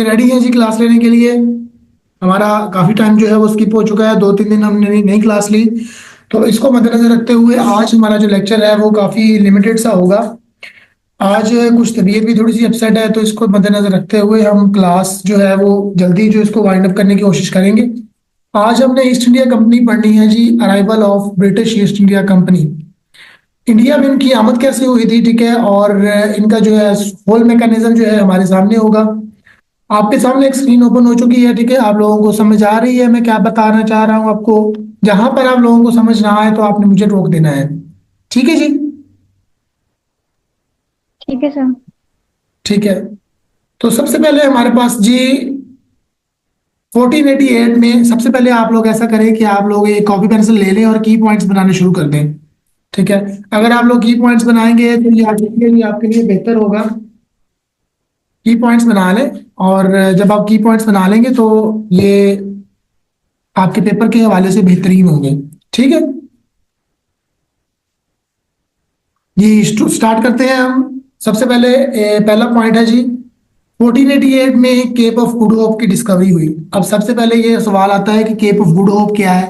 Ready है जी class लेने के लिए। हमारा काफी टाइम जो है वो स्किप हो चुका है, 2-3 दिन हमने नई क्लास ली। तो इसको मद्देनजर रखते हुए आज हमारा जो लेक्चर है वो काफी लिमिटेड सा होगा। आज कुछ तबीयत भी थोड़ी सी अपसेट है, तो इसको मद्देनजर रखते हुए हम क्लास जो है वो जल्दी जो इसको वाइंड अप करने की कोशिश करेंगे। आज हमने ईस्ट इंडिया कंपनी पढ़नी है जी, arrival of British East India company. India में इनकी आमद कैसे हुई थी, ठीक है, और इनका जो है होल मैकेनिज्म जो है हमारे सामने होगा। आपके सामने एक स्क्रीन ओपन हो चुकी है, ठीक है। आप लोगों को समझ आ रही है मैं क्या बताना चाह रहा हूं आपको? जहां पर आप लोगों को समझ ना आए तो आपने मुझे रोक देना है, ठीक है जी। ठीक है सर। ठीक है, तो सबसे पहले हमारे पास जी 1488 में सबसे पहले आप लोग ऐसा करें कि आप लोग एक कॉपी पेंसिल ले लें और की पॉइंट्स बनाने शुरू कर दें, ठीक है। अगर आप लोग की पॉइंट्स बनाएंगे तो ये आपके लिए बेहतर होगा। की पॉइंट्स बना लें, और जब आप की पॉइंट्स बना लेंगे तो ये आपके पेपर के हवाले से बेहतरीन होंगे, ठीक है जी। स्टार्ट करते हैं हम। सबसे पहले पहला पॉइंट है जी, 1488 में केप ऑफ गुड होप की डिस्कवरी हुई। अब सबसे पहले ये सवाल आता है कि केप ऑफ गुड होप क्या है।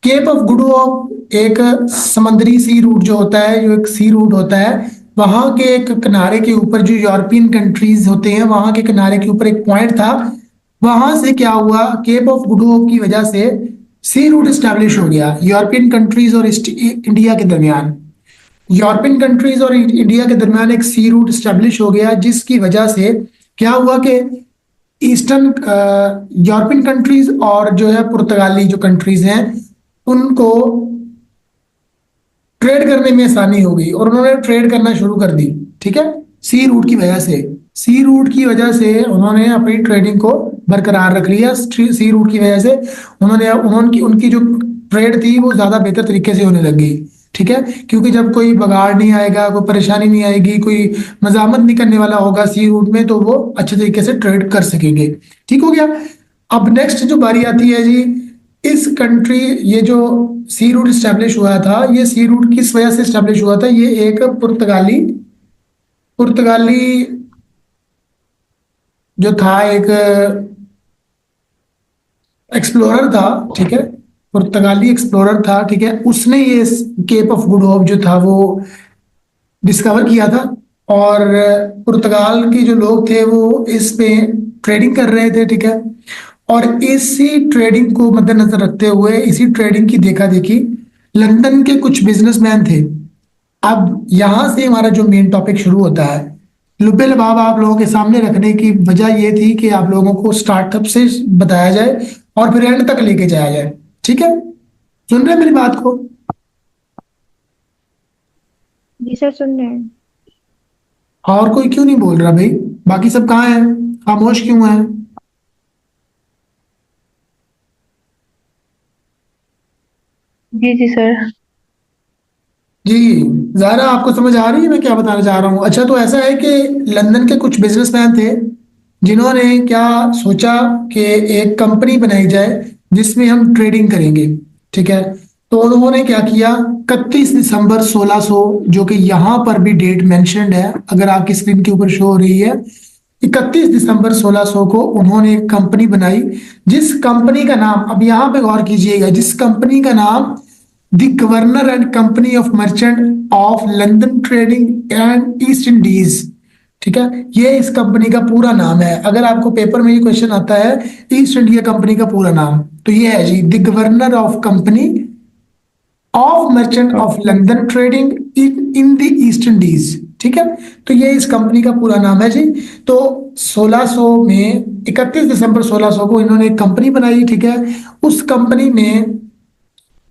केप ऑफ गुड होप एक समंदरी सी रूट जो होता है, जो एक सी रूट होता है, वहां के एक किनारे के ऊपर जो यूरोपियन कंट्रीज होते हैं वहां के किनारे के ऊपर एक पॉइंट था। वहां से क्या हुआ, केप ऑफ गुड होप की वजह से सी रूट स्टैब्लिश हो गया यूरोपियन कंट्रीज और इंडिया के दरमियान। यूरोपियन कंट्रीज और इंडिया के दरमियान एक सी रूट स्टैब्लिश हो गया, जिसकी वजह से क्या हुआ कि ईस्टर्न यूरोपियन कंट्रीज और जो है पुर्तगाली जो कंट्रीज हैं उनको ट्रेड करने में आसानी हो गई और उन्होंने ट्रेड करना शुरू कर दी, ठीक है। सी रूट की वजह से, सी रूट की वजह से उन्होंने अपनी ट्रेडिंग को बरकरार रख लिया। सी रूट की वजह से उन्होंने उन्होंने उनकी जो ट्रेड थी वो ज्यादा बेहतर तरीके से होने लग गई, ठीक है। क्योंकि जब कोई बगाड़ नहीं आएगा, कोई परेशानी नहीं आएगी, कोई मजामत नहीं करने वाला होगा सी रूट में, तो वो अच्छे तरीके से ट्रेड कर सकेंगे, ठीक हो गया। अब नेक्स्ट जो बारी आती है जी, इस कंट्री, ये जो सी रूट स्टैब्लिश हुआ था, ये सी रूट किस वजह से स्टैब्लिश हुआ था? ये एक पुर्तगाली पुर्तगाली जो था, एक एक्सप्लोरर था, ठीक है। पुर्तगाली एक्सप्लोरर था, ठीक है। उसने ये केप ऑफ गुड होप जो था वो डिस्कवर किया था, और पुर्तगाल के जो लोग थे वो इस पे ट्रेडिंग कर रहे थे, ठीक है। और इसी ट्रेडिंग को मद्देनजर रखते हुए, इसी ट्रेडिंग की देखा देखी लंदन के कुछ बिजनेसमैन थे। अब यहां से हमारा जो मेन टॉपिक शुरू होता है। लुबे लबाब आप लोगों के सामने रखने की वजह ये थी कि आप लोगों को स्टार्टअप से बताया जाए और फिर एंड तक लेके जाया जाए, ठीक है। सुन रहे हैं मेरी बात को? जी सर, सुन रहे हैं। और कोई क्यों नहीं बोल रहा भाई? बाकी सब कहाँ है, खामोश क्यों है? जी जी सर। जी, ज़ाहिरा आपको समझ आ रही है मैं क्या बताना चाह रहा हूँ? अच्छा, तो ऐसा है कि लंदन के कुछ बिजनेसमैन थे जिन्होंने क्या सोचा कि एक कंपनी बनाई जाए जिसमें हम ट्रेडिंग करेंगे, ठीक है। तो उन्होंने क्या किया, 31 दिसंबर 1600, जो कि यहाँ पर भी डेट मेंशन्ड है, अगर आपकी स्क्रीन के ऊपर शो हो रही है, 31 दिसंबर 1600 को उन्होंने एक कंपनी बनाई, जिस कंपनी का नाम, अब यहाँ पे गौर कीजिएगा, जिस कंपनी का नाम the governor and company of merchant of London trading and east Indies, ठीक है। ये इस कंपनी का पूरा नाम है। अगर आपको पेपर में ये क्वेश्चन आता है ईस्ट इंडिया कंपनी का पूरा नाम, तो ये है जी, the governor of company of merchant of London trading in the East Indies, ठीक है। तो ये इस कंपनी का पूरा नाम है जी। तो 1600 में, 31 दिसंबर 1600 को इन्होंने एक कंपनी बनाई, ठीक है। उस कंपनी में,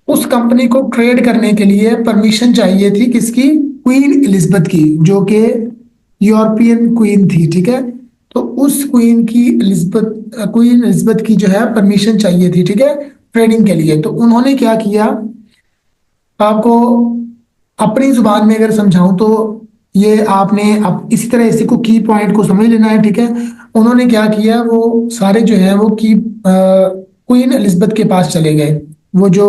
उस कंपनी को ट्रेड करने के लिए परमिशन चाहिए थी किसकी? क्वीन एलिजाबेथ की, जो कि यूरोपियन क्वीन थी, ठीक है। तो उस क्वीन एलिजाबेथ की जो है परमिशन चाहिए थी, ठीक है, ट्रेडिंग के लिए। तो उन्होंने क्या किया, आपको अपनी जुबान में अगर समझाऊं तो ये आपने अब इसी तरह इसी को की पॉइंट को समझ लेना है, ठीक है। उन्होंने क्या किया, वो सारे जो है वो की क्वीन एलिजाबेथ के पास चले गए। वो जो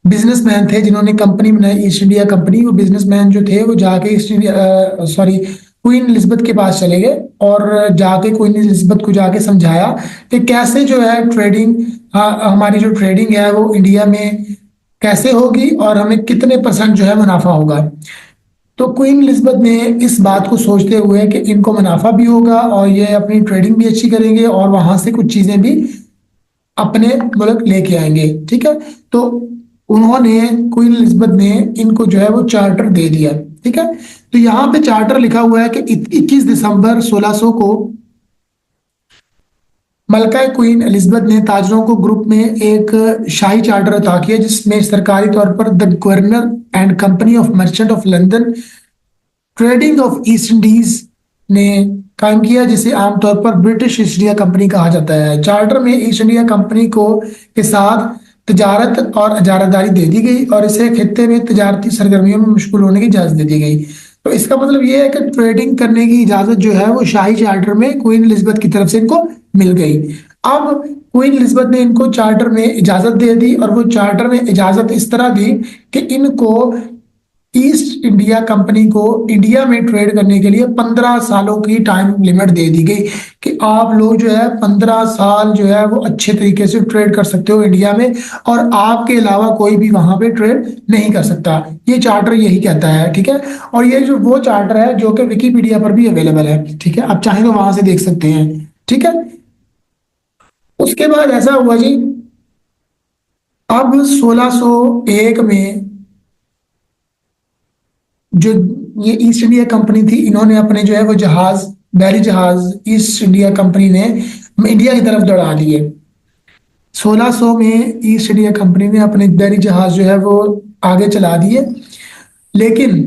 बिजनेसमैन थे जिन्होंने कंपनी बनाई ईस्ट इंडिया कंपनी, वो बिजनेसमैन जो थे वो जाके east India, sorry, queen Elizabeth के पास चले गए और जाके क्वीन एलिजाबेथ को जाके समझाया कि कैसे जो है ट्रेडिंग, हमारी जो ट्रेडिंग है वो इंडिया में कैसे होगी और हमें कितने परसेंट जो है मुनाफा होगा। तो क्वीन एलिजाबेथ ने इस बात को सोचते हुए कि इनको मुनाफा भी होगा और ये अपनी ट्रेडिंग भी अच्छी करेंगे और वहां से कुछ चीजें भी अपने मुल्क लेके आएंगे, ठीक है। तो उन्होंने, क्वीन एलिजाबेथ ने इनको जो है वो चार्टर दे दिया, ठीक है। तो यहाँ पे चार्टर लिखा हुआ है कि 21 दिसंबर 1600 को मलका क्वीन एलिजाबेथ ने ताजरों को ग्रुप में एक शाही चार्टर अता किया जिसमें सरकारी तौर पर the governor and company of merchant of London trading of east Indies ने कायम किया, जिसे आमतौर पर ब्रिटिश ईस्ट इंडिया कंपनी कहा जाता है। चार्टर में ईस्ट इंडिया कंपनी को के साथ तजारत और इजारादारी दे दी गई और इसे खित्ते में तजारती सरगर्मियों में मशगूल होने की इजाजत दे दी गई। तो इसका मतलब ये है कि ट्रेडिंग करने की इजाजत जो है वो शाही चार्टर में क्वीन एलिजाबेथ की तरफ से इनको मिल गई। अब क्वीन एलिजाबेथ ने इनको चार्टर में इजाजत दे दी और वो चार्टर में इजाजत इस तरह दी कि इनको ईस्ट इंडिया कंपनी को इंडिया में ट्रेड करने के लिए 15 सालों की टाइम लिमिट दे दी गई कि आप लोग जो है 15 साल जो है वो अच्छे तरीके से ट्रेड कर सकते हो इंडिया में और आपके अलावा कोई भी वहां पे ट्रेड नहीं कर सकता। ये चार्टर यही कहता है, ठीक है। और ये जो वो चार्टर है जो कि विकीपीडिया पर भी अवेलेबल है, ठीक है, आप चाहें तो वहां से देख सकते हैं, ठीक है। उसके बाद ऐसा हुआ जी, अब 1601 में जो ये ईस्ट इंडिया कंपनी थी, इन्होंने अपने जो है वो जहाज, बहरी जहाज ईस्ट इंडिया कंपनी ने इंडिया की तरफ दौड़ा दिए। 1600 में ईस्ट इंडिया कंपनी ने अपने बहरी जहाज जो है वो आगे चला दिए, लेकिन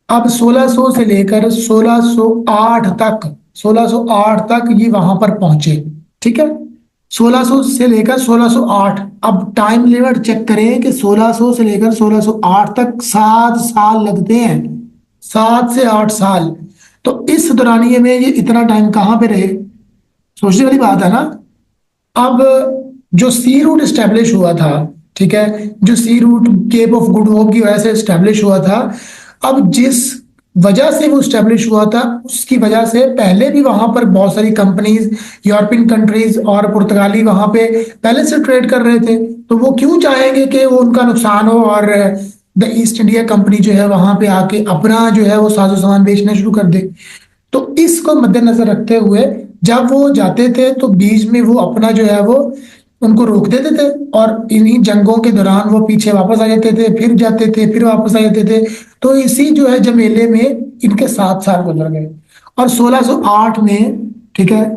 अब 1600 से लेकर 1608 तक, 1608 तक ये वहां पर पहुंचे, ठीक है। 1600 से लेकर 1608, अब टाइम लिमिट चेक करें कि 1600 से लेकर 1608 तक 7 साल लगते हैं, 7 से 8 साल। तो इस दौरानिए में ये इतना टाइम कहां पे रहे, सोचने वाली बात है ना। अब जो सी रूट स्टैब्लिश हुआ था, ठीक है, जो sea route Cape of Good Hope की वजह से स्टैब्लिश हुआ था, अब जिस वजह से वो स्टैब्लिश हुआ था उसकी वजह से पहले भी वहां पर बहुत सारी कंपनीज, यूरोपियन कंट्रीज और पुर्तगाली वहां पे पहले से ट्रेड कर रहे थे। तो वो क्यों चाहेंगे कि वो उनका नुकसान हो और द ईस्ट इंडिया कंपनी जो है वहां पे आके अपना जो है वो साजो सामान बेचना शुरू कर दे। तो इसको मद्देनजर रखते हुए जब वो जाते थे तो बीच में वो अपना जो है वो उनको रोक देते थे और इन्हीं जंगों के दौरान वो पीछे वापस आ जाते थे, फिर जाते थे, फिर वापस आ जाते थे। तो इसी जो है जमेले में इनके 7 साल गुजर गए और 1608 में, ठीक है,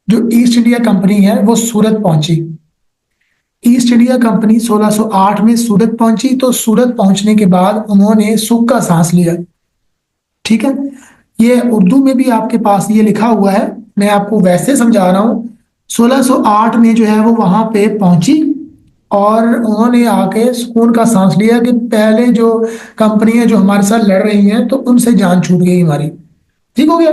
जो ईस्ट इंडिया कंपनी है वो सूरत पहुंची। ईस्ट इंडिया कंपनी 1608 में सूरत पहुंची। तो सूरत पहुंचने के बाद उन्होंने सुख का सांस लिया, ठीक है। ये उर्दू में भी आपके पास ये लिखा हुआ है, मैं आपको वैसे समझा रहा हूं। 1608 में जो है वो वहां पे पहुंची और उन्होंने आके सुकून का सांस लिया कि पहले जो कंपनियां जो हमारे साथ लड़ रही हैं तो उनसे जान छूट गई हमारी, ठीक हो गया।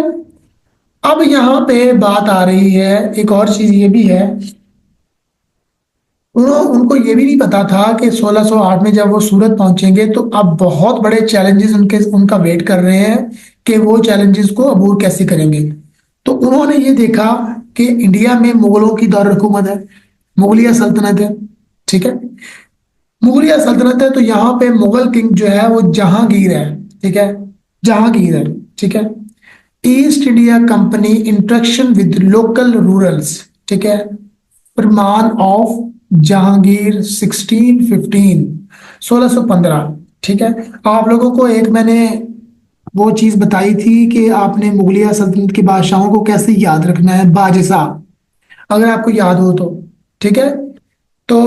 अब यहाँ पे बात आ रही है, एक और चीज ये भी है, उनको ये भी नहीं पता था कि 1608 में जब वो सूरत पहुंचेंगे तो अब बहुत बड़े चैलेंजेस उनका वेट कर रहे हैं कि वो चैलेंजेस को अबूर कैसे करेंगे। तो उन्होंने ये देखा कि इंडिया में मुगलों की दौर हुकूमत है, मुगलिया सल्तनत है, ठीक है। मुगलिया सल्तनत है तो यहाँ पे मुगल किंग जो है वो जहांगीर है, ठीक है, जहांगीर है, ठीक है। East India company interaction with local rulers, ठीक है, फरमान ऑफ जहांगीर 1615, 1615, ठीक है। आप लोगों को एक मैंने वो चीज बताई थी कि आपने मुगलिया सल्तनत के बादशाहों को कैसे याद रखना है, बाजिसा, अगर आपको याद हो तो, ठीक है। तो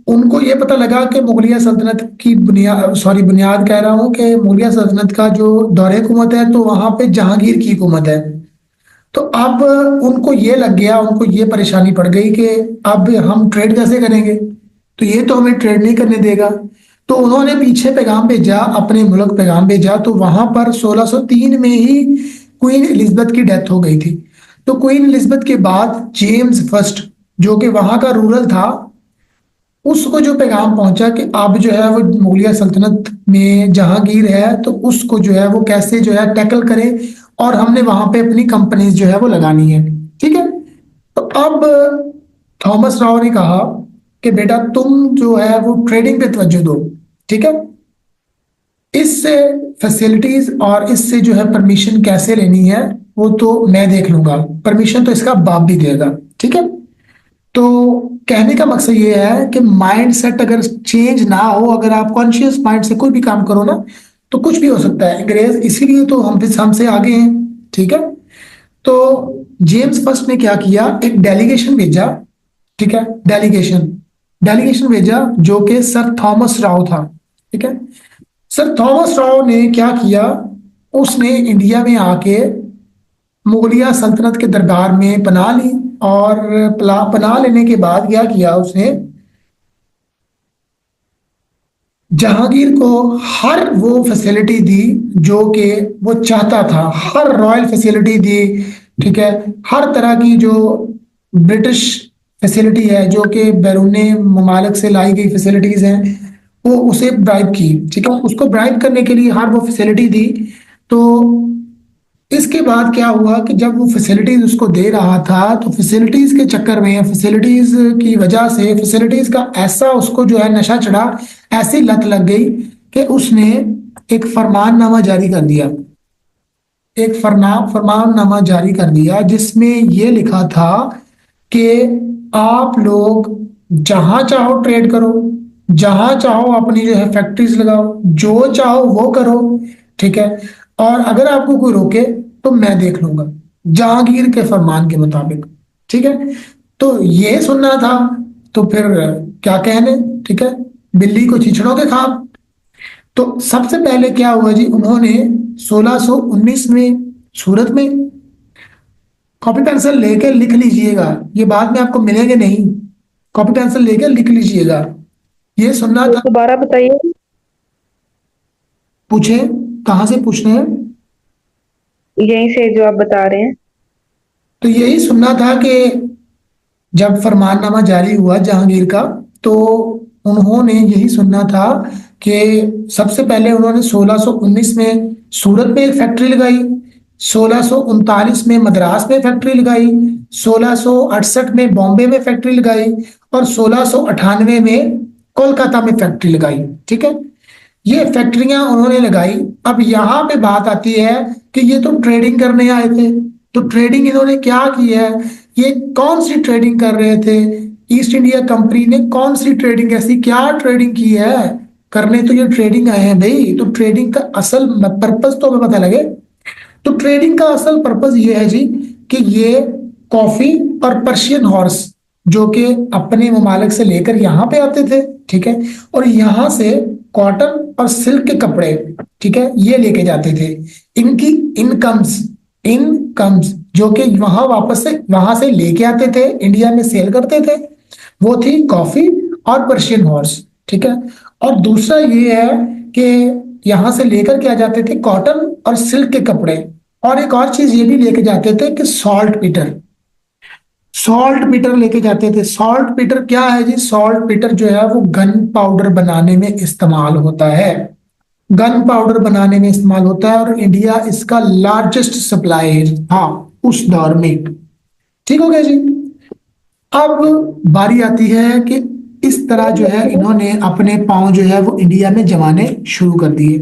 उनको ये पता लगा कि मुगलिया सल्तनत की बुनियाद कह रहा हूँ कि मुगलिया सल्तनत का जो दौरे हुकूमत है तो वहां पे जहांगीर की हुकूमत है। तो अब उनको ये लग गया, उनको ये परेशानी पड़ गई कि अब हम ट्रेड कैसे करेंगे, तो ये तो हमें ट्रेड नहीं करने देगा। तो उन्होंने पीछे पैगाम भेजा, अपने मुल्क पैगाम भेजा। तो वहां पर 1603 में ही क्वीन एलिजाबेथ की डेथ हो गई थी। तो क्वीन एलिजाबेथ के बाद जेम्स फर्स्ट जो कि वहां का रूरल था, उसको जो पैगाम पहुंचा कि अब जो है वो मुगलिया सल्तनत में जहांगीर है तो उसको जो है वो कैसे जो है टैकल करें, और हमने वहां पे अपनी कंपनीज जो है वो लगानी है। ठीक है। तो अब थॉमस राव ने कहा कि बेटा तुम जो है वो ट्रेडिंग पे तवज्जो दो। ठीक है। इससे फैसिलिटीज और इससे जो है परमिशन कैसे लेनी है वो तो मैं देख लूंगा, परमिशन तो इसका बाप भी देगा। ठीक है। तो कहने का मकसद ये है कि माइंड सेट अगर चेंज ना हो, अगर आप कॉन्शियस माइंड से कोई भी काम करो ना, तो कुछ भी हो सकता है। अंग्रेज इसीलिए तो हम हमसे आगे हैं। ठीक है। तो जेम्स फर्स्ट ने क्या किया, एक डेलीगेशन भेजा। ठीक है। डेलीगेशन डेलीगेशन भेजा जो कि सर थॉमस राव था। ठीक है। सर थॉमस राव ने क्या किया, उसने इंडिया में आके मुगलिया सल्तनत के दरबार में पनाह ली। और पनाह लेने के बाद क्या किया उसने, जहांगीर को हर वो फैसिलिटी दी जो कि वो चाहता था, हर रॉयल फैसिलिटी दी। ठीक है। हर तरह की जो ब्रिटिश फैसिलिटी है, जो कि बैरूनी ममालिक से लाई गई फैसिलिटीज हैं, वो उसे ब्राइब की। ठीक है। उसको ब्राइब करने के लिए हर वो फैसिलिटी दी। तो इसके बाद क्या हुआ कि जब वो फैसिलिटीज उसको दे रहा था, तो फैसिलिटीज के चक्कर में, फैसिलिटीज की वजह से, फैसिलिटीज का ऐसा उसको जो है नशा चढ़ा, ऐसी लत लग गई कि उसने एक फरमाननामा जारी कर दिया। एक फरमाननामा जारी कर दिया जिसमें यह लिखा था कि आप लोग जहां चाहो ट्रेड करो, जहां चाहो अपनी जो है फैक्ट्रीज लगाओ, जो चाहो वो करो। ठीक है। और अगर आपको कोई रोके तो मैं देख लूंगा, जहांगीर के फरमान के मुताबिक। ठीक है। तो ये सुनना था, तो फिर क्या कहने। ठीक है। बिल्ली को चिचड़ों के खाब। तो सबसे पहले क्या हुआ जी, उन्होंने 1619 में सूरत में, कॉपी पेंसिल लेके लिख लीजिएगा, ये बाद में आपको मिलेंगे नहीं, कॉपी पेंसिल लेके लिख लीजिएगा। ये सुनना तो था। दोबारा बताइए। पूछे, कहाँ से पूछ रहे हैं। यहीं से जो आप बता रहे हैं। तो यही सुनना था कि जब फरमाननामा जारी हुआ जहांगीर का, तो उन्होंने यही सुनना था कि सबसे पहले उन्होंने 1619 में सूरत में एक फैक्ट्री लगाई, 1639 में मद्रास में फैक्ट्री लगाई, 1668 में बॉम्बे में फैक्ट्री लगाई, और 1698 में कोलकाता में फैक्ट्री लगाई। ठीक है। ये फैक्ट्रियां उन्होंने लगाई। अब यहां पे बात आती है कि ये तो ट्रेडिंग करने आए थे, तो ट्रेडिंग इन्होंने क्या की है, ये कौन सी ट्रेडिंग कर रहे थे, ईस्ट इंडिया कंपनी ने कौन सी ट्रेडिंग, ऐसी क्या ट्रेडिंग की है, करने तो ये ट्रेडिंग आए हैं भाई। तो ट्रेडिंग का असल पर्पस तो हमें पता लगे। तो ट्रेडिंग का असल पर्पस ये है जी कि ये कॉफी और पर्शियन हॉर्स जो कि अपने ममालिक से लेकर यहाँ पे आते थे। ठीक है। और यहाँ से कॉटन और सिल्क के कपड़े, ठीक है, ये लेके जाते थे। इनकी इनकम्स इनकम्स जो कि वहां से लेके आते थे, इंडिया में सेल करते थे, वो थी कॉफी और पर्शियन हॉर्स। ठीक है। और दूसरा ये है कि यहां से लेकर के आ जाते थे कॉटन और सिल्क के कपड़े। और एक और चीज ये भी लेके जाते थे कि सॉल्ट पीटर, सॉल्ट पीटर लेके जाते थे। सॉल्ट पीटर क्या है जी, सॉल्ट पीटर जो है वो गन पाउडर बनाने में इस्तेमाल होता है, गन पाउडर बनाने में इस्तेमाल होता है, और इंडिया इसका लार्जेस्ट सप्लायर था उस दौर में। ठीक हो गया जी। अब बारी आती है कि इस तरह जो है इन्होंने अपने पांव जो है वो इंडिया में जमाने शुरू कर दिए।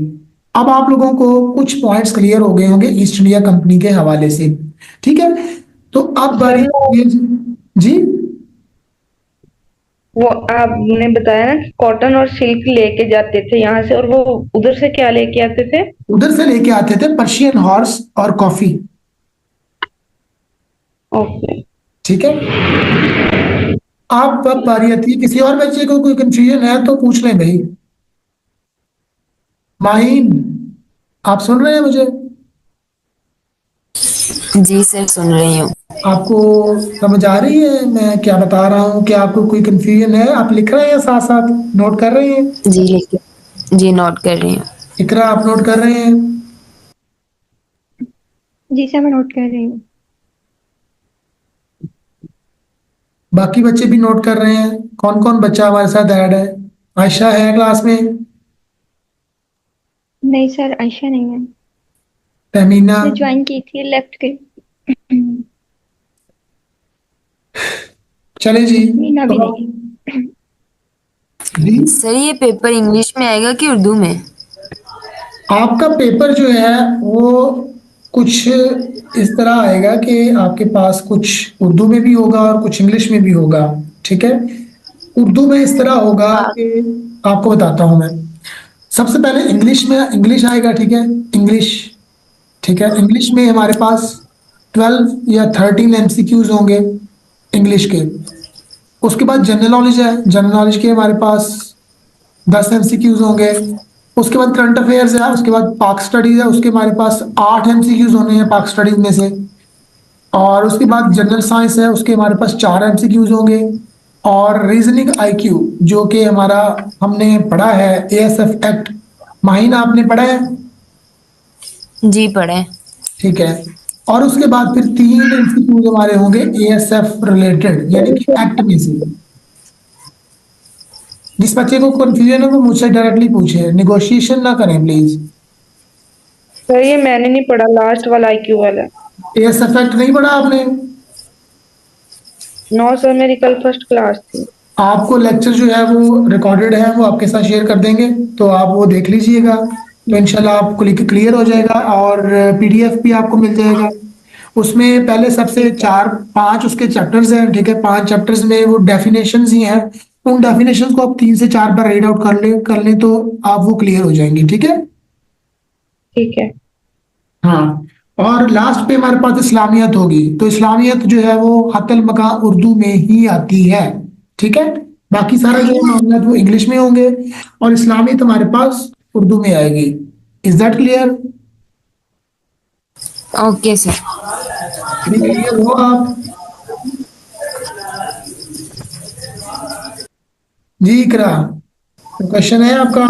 अब आप लोगों को कुछ पॉइंट्स क्लियर हो गए होंगे ईस्ट इंडिया कंपनी के हवाले से। ठीक है। तो अब बारी आती है जी। वो आपने बताया ना कि कॉटन और सिल्क लेके जाते थे यहाँ से, और वो उधर से क्या लेके आते थे? उधर से लेके आते थे पर्शियन हॉर्स और कॉफी। ओके। ठीक है। अब बारी आती है, किसी और बच्चे को कोई कंफ्यूजन है तो पूछ लें भाई। माहिन, आप सुन रहे हैं मुझे? जी सर, सुन रही हूँ। आपको समझ आ रही है मैं क्या बता रहा हूँ? क्या आपको कोई कंफ्यूजन है? आप लिख रहे हैं, साथ साथ नोट कर रहे हैं? जी लिख जी नोट कर रही हूँ। इकरा, आप नोट कर रहे हैं? जी सर, मैं नोट कर रही हूँ। बाकी बच्चे भी नोट कर रहे हैं? कौन कौन बच्चा हमारे साथ ऐड है? आयशा है क्लास में? नहीं सर, आयशा नहीं है। तहमीना। ने ज्वाइन की थी, लेफ्ट गई। चले जी। मीना भी तो नहीं। जी, सर ये पेपर इंग्लिश में आएगा कि उर्दू में? आपका पेपर जो है वो कुछ इस तरह आएगा कि आपके पास कुछ उर्दू में भी होगा और कुछ इंग्लिश में भी होगा। ठीक है। उर्दू में इस तरह होगा हाँ। कि आपको बताता हूं मैं। सबसे पहले इंग्लिश में इंग्लिश आएगा। ठीक है। इंग्लिश। ठीक है। इंग्लिश में हमारे पास 12 या 13 MCQs होंगे इंग्लिश के। उसके बाद जनरल नॉलेज है। जनरल नॉलेज के हमारे पास 10 MCQs होंगे। उसके बाद करंट अफेयर्स है। उसके बाद पाक स्टडीज है, उसके हमारे पास 8 MCQs होने हैं पाक स्टडीज में से। और उसके बाद जनरल साइंस है, उसके हमारे पास 4 MCQs होंगे। और रीजनिंग IQ जो कि हमारा हमने पढ़ा है ASF एक्ट। माहिना आपने पढ़ा है? जी पढ़े। ठीक है। और उसके बाद फिर 3 MCQs हमारे होंगे ASF रिलेटेड यानी कि एक्ट में से। जिस बच्चे को कंफ्यूजन है वो मुझसे डायरेक्टली पूछे, निगोशिएशन ना करें प्लीज। सर ये मैंने नहीं पढ़ा, लास्ट वाला IQ वाला। ASF एक्ट नहीं पढ़ा आपने? नो सर, मेरी कल फर्स्ट क्लास थी। आपको लेक्चर जो है वो रिकॉर्डेड है, वो आपके साथ शेयर कर देंगे, तो आप वो देख लीजिएगा। तो इंशाल्लाह आपको क्लियर हो जाएगा और PDF भी आपको मिल जाएगा। उसमें पहले सबसे ठीक है। 4-5 उसके चैप्टर्स हैं। ठीक है। 5 चैप्टर्स में वो डेफिनेशंस ही हैं। उन डेफिनेशंस को आप 3 से 4 बार रीड आउट कर लें तो आप वो क्लियर हो जाएंगी। ठीक है। ठीक है। हाँ। और लास्ट पे हमारे पास इस्लामियत होगी, तो इस्लामियत जो है वो हतल मका उर्दू में ही आती है। ठीक है। बाकी सारा जो मामला वो इंग्लिश में होंगे और इस्लामियत हमारे पास उर्दू में आएगी। Is that clear? Okay sir. अभी क्लियर हो आप? जी इकरा, क्वेश्चन है आपका?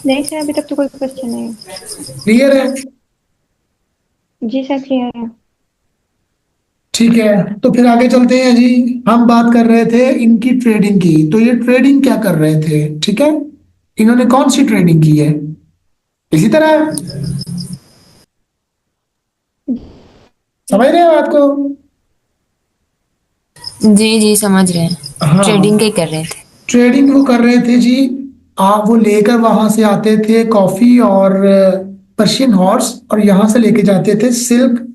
नहीं सर, अभी तक तो कोई क्वेश्चन नहीं है। क्लियर है? जी सर, क्लियर है। ठीक है। तो फिर आगे चलते हैं जी। हम बात कर रहे थे इनकी ट्रेडिंग की, तो ये ट्रेडिंग क्या कर रहे थे? ठीक है। इन्होंने कौन सी ट्रेडिंग की है? इसी तरह जी समझ रहे हो बात को? जी जी समझ रहे हैं। ट्रेडिंग हाँ, के कर रहे थे। ट्रेडिंग वो कर रहे थे जी। आप वो लेकर वहां से आते थे कॉफी और पर्शियन हॉर्स, और यहां से लेके जाते थे सिल्क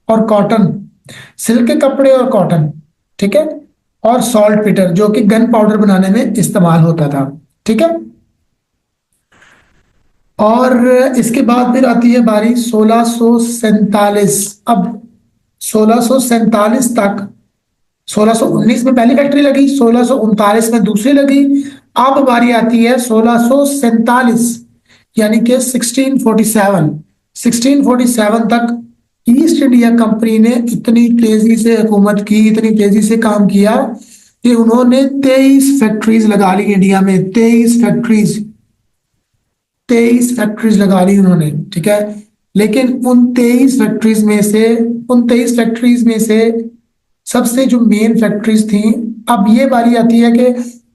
और कॉटन। सिल्क के कपड़े और कॉटन। ठीक है। और सॉल्ट पीटर जो कि गन पाउडर बनाने में इस्तेमाल होता था। ठीक है। और इसके बाद फिर आती है बारी 1647। अब 1647 तक, 1619 में पहली फैक्ट्री लगी, 1639 में दूसरी लगी। अब बारी आती है 1647 यानी कि 1647। 1647 तक ईस्ट इंडिया कंपनी ने इतनी तेजी से हुकूमत की, इतनी तेजी से काम किया कि उन्होंने 23 फैक्ट्रीज लगा ली इंडिया में। 23 फैक्ट्रीज, 23 फैक्ट्रीज लगा ली उन्होंने। ठीक है। लेकिन उन तेईस फैक्ट्रीज में से सबसे जो मेन फैक्ट्रीज थी, अब ये बारी आती है कि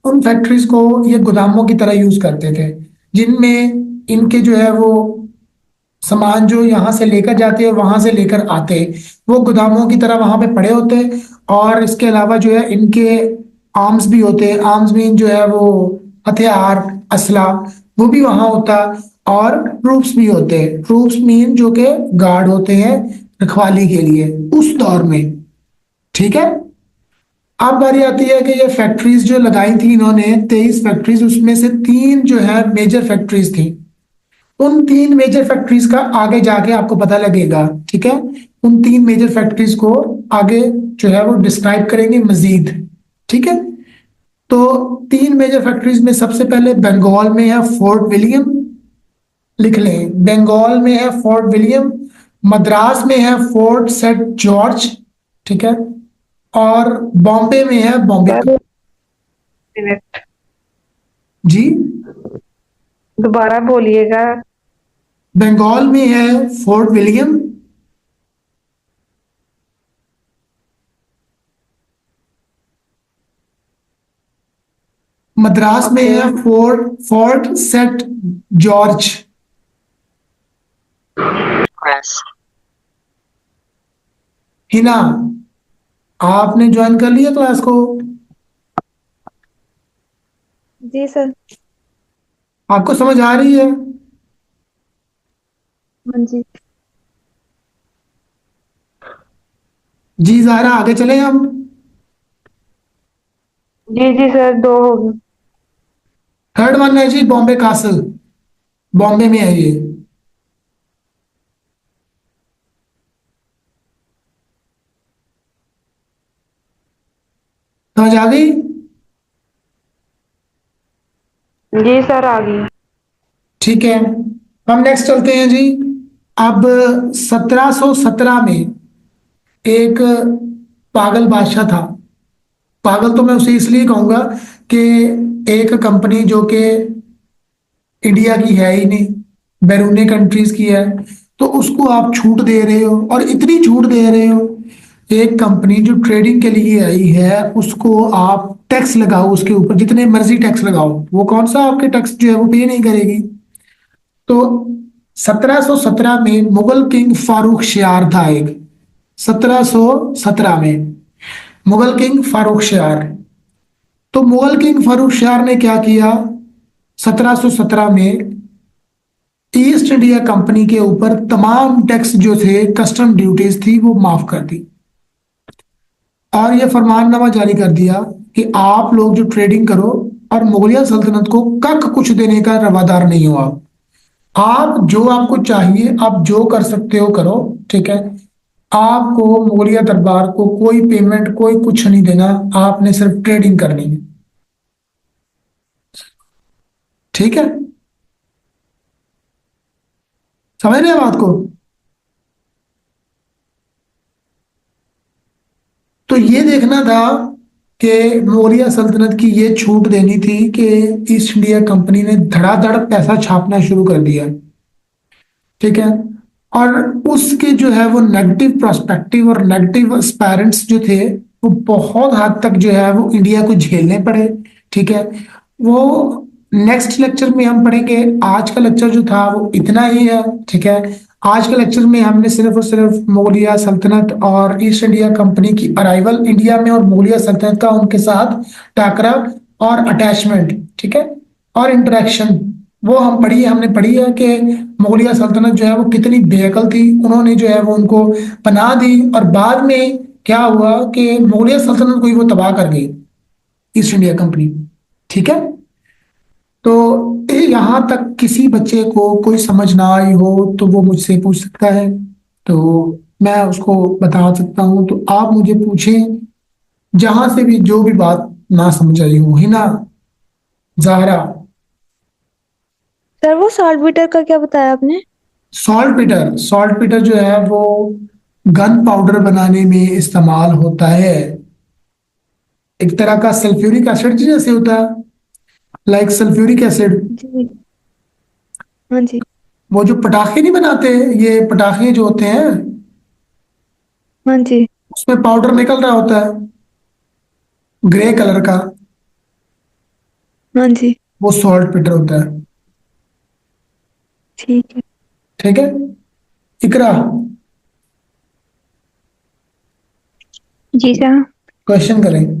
उन फैक्ट्रीज को ये गोदामों की तरह यूज करते थे, जिनमें इनके जो है वो सामान जो यहाँ से लेकर जाते और वहां से लेकर आते, वो गोदामों की तरह वहां पे पड़े होते। और इसके अलावा जो है इनके आर्म्स भी होते। आर्म्स मीन जो है वो हथियार, असला, वो भी वहां होता। और ट्रूप्स भी होते। ट्रूप्स मीन जो कि गार्ड होते हैं रखवाली के लिए उस दौर में। ठीक है। अब बारी आती है कि ये फैक्ट्रीज जो लगाई थी इन्होंने 23 फैक्ट्रीज, उसमें से 3 जो है मेजर फैक्ट्रीज थी। उन 3 मेजर फैक्ट्रीज का आगे जाके आपको पता लगेगा। ठीक है। उन 3 मेजर फैक्ट्रीज को आगे जो है वो डिस्क्राइब करेंगे मजीद। ठीक है। तो 3 मेजर फैक्ट्रीज में सबसे पहले बंगाल में है फोर्ट विलियम। लिख लें, बंगाल में है फोर्ट विलियम। मद्रास में है फोर्ट सेंट जॉर्ज। ठीक है। और बॉम्बे में है बॉम्बे। सर मिनट, जी, दोबारा बोलिएगा। बंगाल में है फोर्ट विलियम। मद्रास में ओके। है Fort Fort Saint George. progress. Hina, आपने ज्वाइन कर लिया क्लास को? जी सर। आपको समझ आ रही है? हाँ जी। जी ज़ाहरा, आगे चले हम। जी जी सर, दो हो गए। थर्ड वन है जी बॉम्बे कासल, बॉम्बे में है ये। समझ आ गई? जी सर, आ गई। ठीक है, हम नेक्स्ट चलते हैं जी। अब 1717 में एक पागल बादशाह था। पागल तो मैं उसे इसलिए कहूंगा कि एक कंपनी जो कि इंडिया की है ही नहीं, बैरूनी कंट्रीज की है, तो उसको आप छूट दे रहे हो, और इतनी छूट दे रहे हो। एक कंपनी जो ट्रेडिंग के लिए आई है उसको आप टैक्स लगाओ, उसके ऊपर जितने मर्जी टैक्स लगाओ, वो कौन सा आपके टैक्स जो है वो पे नहीं करेगी। तो 1717 में मुगल किंग फारूक शियार था एक। 1717 में मुगल किंग फारूक शियार। तो मुगल किंग फारूक शियार ने क्या किया? 1717 में ईस्ट इंडिया कंपनी के ऊपर तमाम टैक्स जो थे, कस्टम ड्यूटीज थी, वो माफ कर दी, और ये फरमाननामा जारी कर दिया कि आप लोग जो ट्रेडिंग करो, और मुगलिया सल्तनत को कख कुछ देने का रवादार नहीं हो। आप जो आपको चाहिए आप जो कर सकते हो करो, ठीक है। आपको मुगलिया दरबार को कोई पेमेंट कोई कुछ नहीं देना, आपने सिर्फ ट्रेडिंग करनी है, ठीक है। समझ रहे हैं बात को? तो ये देखना था कि मौर्य सल्तनत की ये छूट देनी थी कि ईस्ट इंडिया कंपनी ने धड़ाधड़ पैसा छापना शुरू कर दिया, ठीक है। और उसके जो है वो नेगेटिव प्रोस्पेक्टिव और नेगेटिव एस्पायरेंट्स जो थे, वो बहुत हद तक जो है वो इंडिया को झेलने पड़े, ठीक है। वो नेक्स्ट लेक्चर में हम पढ़ेंगे। आज का लेक्चर जो था वो इतना ही है, ठीक है। आज के लेक्चर में हमने सिर्फ और सिर्फ मुगलिया सल्तनत और ईस्ट इंडिया कंपनी की अराइवल इंडिया में, और मुगलिया सल्तनत का उनके साथ टाकरा और अटैचमेंट, ठीक है, और इंटरेक्शन, वो हम पढ़ी हमने पढ़ी है कि मुगलिया सल्तनत जो है वो कितनी बेअकल थी। उन्होंने जो है वो उनको पनाह दी, और बाद में क्या हुआ कि मुगलिया सल्तनत को ही वो तबाह कर गई, ईस्ट इंडिया कंपनी, ठीक है। तो यहाँ तक किसी बच्चे को कोई समझ ना आई हो तो वो मुझसे पूछ सकता है, तो मैं उसको बता सकता हूँ। तो आप मुझे पूछें जहां से भी जो भी बात ना समझ आई हो। हिना, ज़ाहरा। सर वो सॉल्ट बीटर का क्या बताया आपने? सॉल्ट पीटर जो है वो गन पाउडर बनाने में इस्तेमाल होता है। एक तरह का सल्फ्यूरिक एसिड जैसे होता है, लाइक सल्फ्यूरिक एसिड। जी। हाँ जी। वो जो पटाखे नहीं बनाते, ये पटाखे जो होते हैं हाँ जी। उसमें पाउडर निकल रहा होता है ग्रे कलर का, हाँ जी। वो सॉल्ट पीटर होता है, ठीक है। ठीक है। इकरा, जी सर। क्वेश्चन करें।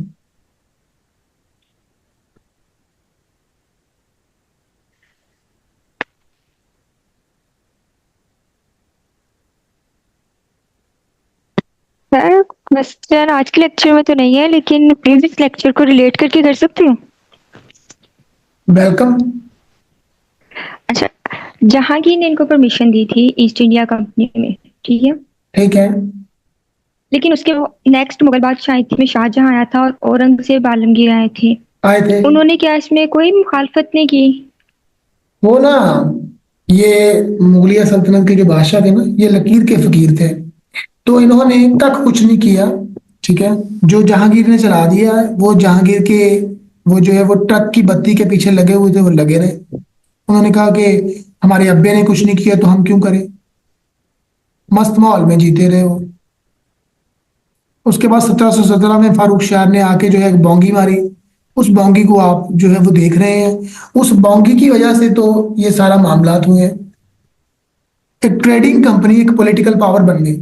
सर क्वेश्चन आज के लेक्चर में तो नहीं है, लेकिन प्रीवियस लेक्चर को रिलेट करके कर सकती हूँ। वेलकम। अच्छा, जहांगीर ने इनको परमिशन दी थी ईस्ट इंडिया कंपनी में, ठीक है। ठीक है। लेकिन उसके नेक्स्ट मुगल बादशाह आए थे, में शाहजहां आया था और औरंगजेब आलमगीर आए थे। आए थे। उन्होंने क्या इसमें कोई मुखालफत नहीं की? वो ना, ये मुगलिया सल्तनत के जो बादशाह थे ना, ये लकीर के फकीर थे, तो इन्होंने तक कुछ नहीं किया, ठीक है। जो जहांगीर ने चला दिया वो जहांगीर के, वो जो है वो ट्रक की बत्ती के पीछे लगे हुए थे, वो लगे रहे। उन्होंने कहा कि हमारे अब्बे ने कुछ नहीं किया तो हम क्यों करें, मस्त माहौल में जीते रहे हो। उसके बाद 1717 में फारूक शाह ने आके जो है एक बोंगी मारी। उस बोंगी को आप जो है वो देख रहे हैं, उस बोंगी की वजह से तो ये सारा मामलात हुए हैं। एक ट्रेडिंग कंपनी एक पॉलिटिकल पावर बन गई।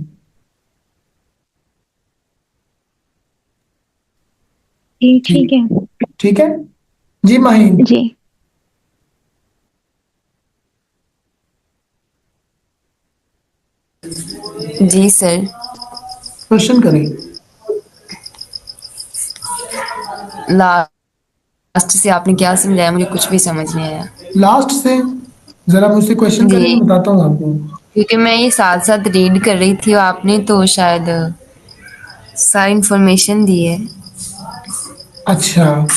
जी ठीक ठीक है। ठीक है जी माहिन। जी जी सर। क्वेश्चन करें। लास्ट से आपने क्या समझाया, मुझे कुछ भी समझ नहीं आया। लास्ट से जरा मुझसे क्वेश्चन करें, जी, मैं बताता हूँ आपको। क्योंकि मैं ये साथ साथ रीड कर रही थी और आपने तो शायद सारी इंफॉर्मेशन दी है। अच्छा,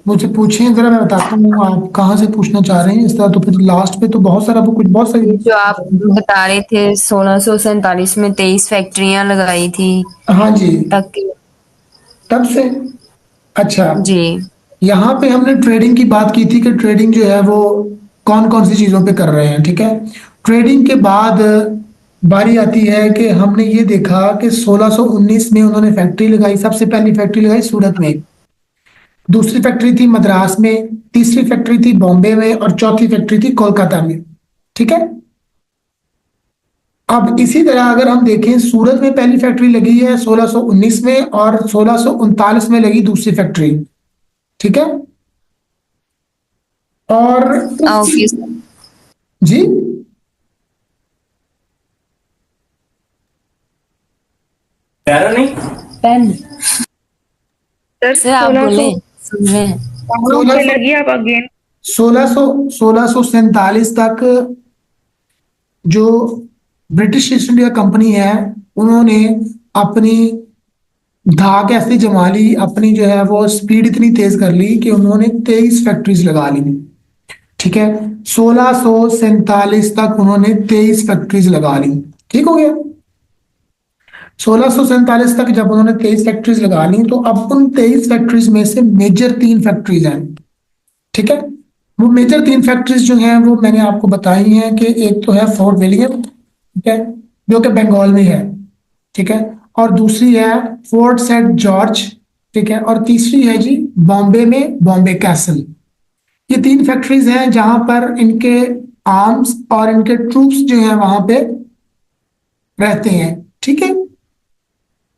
मुझे पूछें जरा, मैं बताता हूँ आप कहाँ से पूछना चाह रहे हैं। इस तरह तो फिर लास्ट पे तो बहुत सारा, वो कुछ बहुत सारी। ये जो आप बता रहे थे 1647 में 23 फैक्ट्रियां लगाई थी हाँ जी, ताकि। तब से। अच्छा, जी। यहाँ पे हमने ट्रेडिंग की बात की थी कि ट्रेडिंग जो है वो कौन कौन सी चीजों पे कर रहे हैं, ठीक है। ट्रेडिंग के बाद बारी आती है कि हमने ये देखा कि 1619 में उन्होंने फैक्ट्री लगाई, सबसे पहली फैक्ट्री लगाई सूरत में। दूसरी फैक्ट्री थी मद्रास में, तीसरी फैक्ट्री थी बॉम्बे में, और चौथी फैक्ट्री थी कोलकाता में। ठीक है। अब इसी तरह अगर हम देखें, सूरत में पहली फैक्ट्री लगी है 1619 में, और 1639 में लगी दूसरी फैक्ट्री। ठीक है। और उस ओके सर। जी, यार नहीं पेन। सर सर आप 1600 बोले, सुन रहे हैं। कहाँ पे 1600 लगी, आप अगेन। 1647 तक जो ब्रिटिश ईस्ट इंडिया कंपनी है, उन्होंने अपनी धाक ऐसी जमा ली, अपनी जो है वो स्पीड इतनी तेज कर ली कि उन्होंने 23 फैक्ट्रीज लगा ली। ठीक है। 1647 तक उन्होंने 23 फैक्ट्रीज लगा ली। ठीक हो गया। 1647 तक जब उन्होंने 23 फैक्ट्रीज लगा ली, तो अब उन 23 फैक्ट्रीज में से मेजर 3 फैक्ट्रीज हैं। ठीक है। वो मेजर 3 फैक्ट्रीज जो हैं वो मैंने आपको बताई हैं कि एक तो है फोर्ट विलियम, ठीक है, जो कि बंगाल में है। ठीक है। और दूसरी है फोर्ट सेंट जॉर्ज। ठीक है। और तीसरी है जी बॉम्बे में बॉम्बे कैसल। ये 3 फैक्ट्रीज हैं जहां पर इनके आर्म्स और इनके ट्रूप्स जो हैं वहां पे रहते हैं। ठीक है।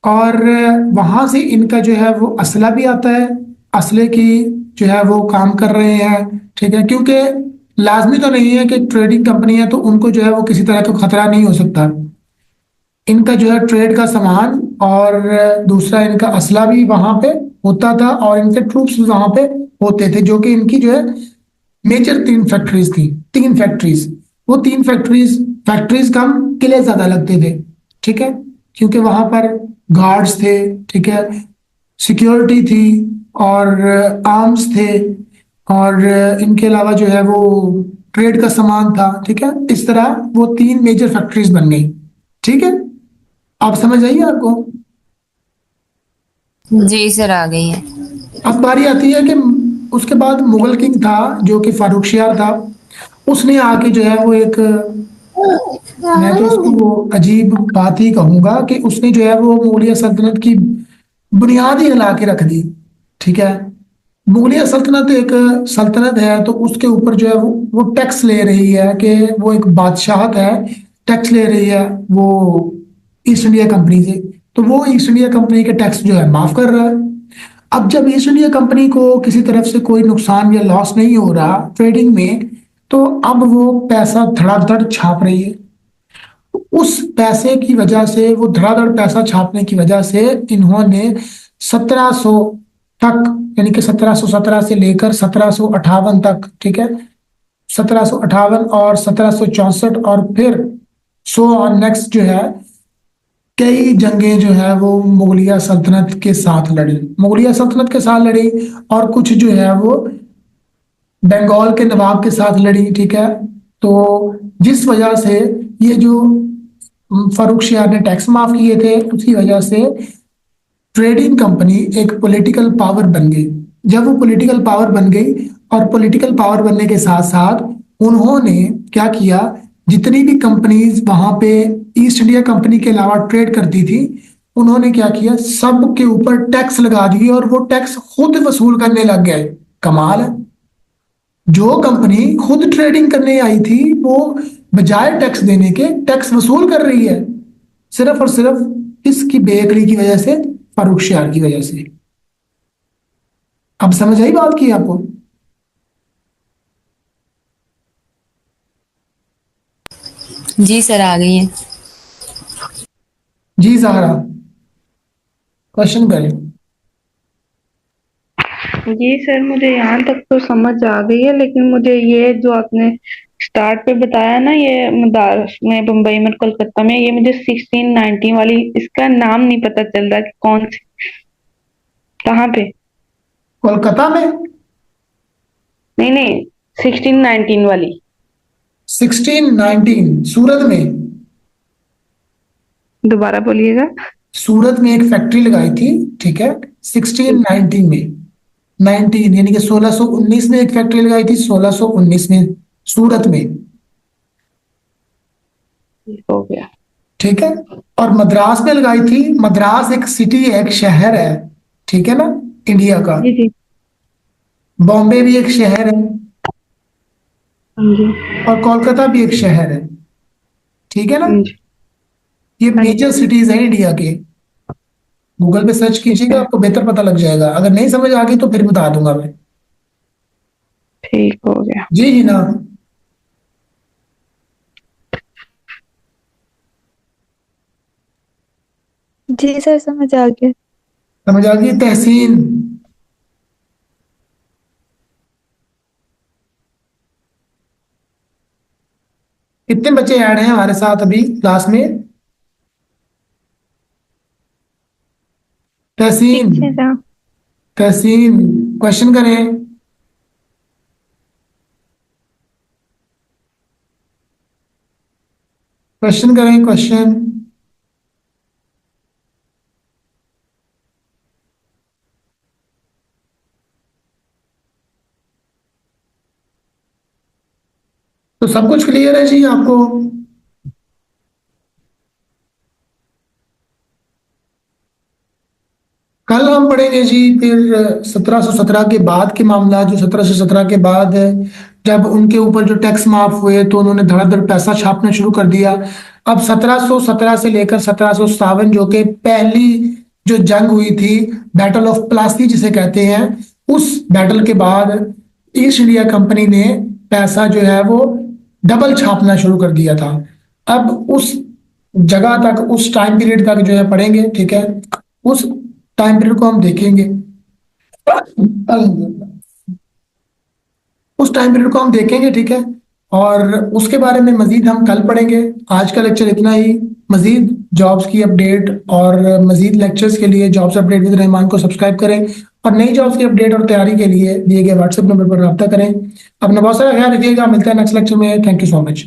और वहां से इनका जो है वो असला भी आता है, असले की जो है वो काम कर रहे हैं। ठीक है। क्योंकि लाजमी तो नहीं है कि ट्रेडिंग कंपनी है तो उनको जो है वो किसी तरह का खतरा नहीं हो सकता। इनका जो है ट्रेड का सामान और दूसरा इनका असला भी वहां पे होता था, और इनके ट्रूप्स भी वहां पे होते थे, जो कि इनकी जो है मेजर 3 फैक्ट्रीज थी। 3 फैक्ट्रीज, वो 3 फैक्ट्रीज, फैक्ट्रीज कम, किले ज्यादा लगते थे। ठीक है। क्योंकि वहां पर गार्ड्स थे, ठीक है, सिक्योरिटी थी, और आर्म्स थे, और इनके अलावा जो है वो ट्रेड का सामान था। ठीक है। इस तरह वो 3 मेजर फैक्ट्रीज बन गई। ठीक है। आप समझ आइए आपको। जी सर, आ गई है। अब बारी आती है कि उसके बाद मुगल किंग था जो कि फारुखशियार था। उसने आके जो है वो एक, मैं तो उसको वो अजीब बात ही कहूंगा कि उसने जो है वो मुगलिया सल्तनत की बुनियाद ही हिला के रख दी। ठीक है। मुगलिया सल्तनत एक सल्तनत है, तो उसके ऊपर जो है वो टैक्स ले रही है, कि वो एक बादशाहत है, टैक्स ले रही है वो ईस्ट इंडिया कंपनी से। तो वो ईस्ट इंडिया कंपनी के टैक्स जो है माफ कर रहा है। अब जब ईस्ट इंडिया कंपनी को किसी तरफ से कोई नुकसान या लॉस नहीं हो रहा ट्रेडिंग में, तो अब वो पैसा धड़ाधड़ छाप रही है। उस पैसे की वजह से, वो धड़ाधड़ पैसा छापने की वजह से, इन्होंने 1700 तक, यानी कि 1717 से लेकर 1758 तक, ठीक है, 1758 और 1764, और फिर सो ऑन नेक्स्ट जो है कई जंगें जो है वो मुगलिया सल्तनत के साथ लड़ी, मुगलिया सल्तनत के साथ लड़ी, और कुछ जो है वो बंगाल के नवाब के साथ लड़ी। ठीक है। तो जिस वजह से ये जो फारूक शियार ने टैक्स माफ किए थे, उसकी वजह से ट्रेडिंग कंपनी एक पॉलिटिकल पावर बन गई। जब वो पॉलिटिकल पावर बन गई, और पॉलिटिकल पावर बनने के साथ साथ उन्होंने क्या किया, जितनी भी कंपनीज वहां पे ईस्ट इंडिया कंपनी के अलावा ट्रेड करती थी, उन्होंने क्या किया, सब के ऊपर टैक्स लगा दिए, और वो टैक्स खुद वसूल करने लग गए। कमाल है। जो कंपनी खुद ट्रेडिंग करने आई थी वो बजाय टैक्स देने के टैक्स वसूल कर रही है, सिर्फ और सिर्फ इसकी बेअक्ली की वजह से, फारूक शियार की वजह से। अब समझ आई बात की आपको? जी सर, आ गई है। जी ज़हरा, क्वेश्चन करें। जी सर, मुझे यहाँ तक तो समझ आ गई है, लेकिन मुझे ये जो आपने स्टार्ट पे बताया ना, ये मदारस में, बम्बई में, कोलकाता में, ये मुझे 1690 वाली, इसका नाम नहीं पता चल रहा कि कौन सी, कहाँ पे। कोलकाता में नहीं नहीं, 1619 वाली। 1619 सूरत में, दोबारा बोलिएगा। सूरत में एक फैक्ट्री लगाई थी, ठीक है, 1619 में। 19 यानी कि 1619 में एक फैक्ट्री लगाई थी, 1619 में सूरत में, हो गया। ठीक है। और मद्रास में लगाई थी। मद्रास एक सिटी है, एक शहर है, ठीक है ना, इंडिया का। जी जी। बॉम्बे भी एक शहर है, हाँ जी। और कोलकाता भी एक शहर है, ठीक है ना। हाँ जी। ये हाँ जी। मेजर सिटीज हैं इंडिया के। गूगल पे सर्च कीजिएगा, आपको बेहतर पता लग जाएगा। अगर नहीं समझ आ गई तो फिर बता दूंगा मैं। ठीक हो गया। जी जी ना। जी सर, समझ आ गया। समझ आ गई। तहसीन, कितने बच्चे ऐड हैं हमारे साथ अभी क्लास में? तहसीन, ठीक है सर। तहसीन, क्वेश्चन करें। क्वेश्चन करें, क्वेश्चन। तो सब कुछ क्लियर है जी आपको? कल हम पढ़ेंगे जी फिर 1717 के बाद के मामला, जो 1717 के बाद है, जब उनके ऊपर जो टैक्स माफ हुए तो उन्होंने धड़ाधड़ पैसा छापना शुरू कर दिया। अब 1717 से लेकर 1757, जो कि पहली जो जंग हुई थी, बैटल ऑफ प्लासी जिसे कहते हैं, उस बैटल के बाद ईस्ट इंडिया कंपनी ने पैसा जो है वो डबल छापना शुरू कर दिया था। अब उस जगह तक, उस टाइम पीरियड तक जो है पढ़ेंगे, ठीक है। उस टाइम पीरियड को हम देखेंगे, उस टाइम पीरियड को हम देखेंगे, ठीक है। और उसके बारे में मजीद हम कल पढ़ेंगे। आज का लेक्चर इतना ही। मजीद जॉब्स की अपडेट और मजीद लेक्चर्स के लिए जॉब्स अपडेट विद रहमान को सब्सक्राइब करें, और नई जॉब्स की अपडेट और तैयारी के लिए दिए गए व्हाट्सएप नंबर पर रब्ता करें। अपना बहुत सारा ख्याल रखिएगा। मिलता है नेक्स्ट लेक्चर में। Thank you so much.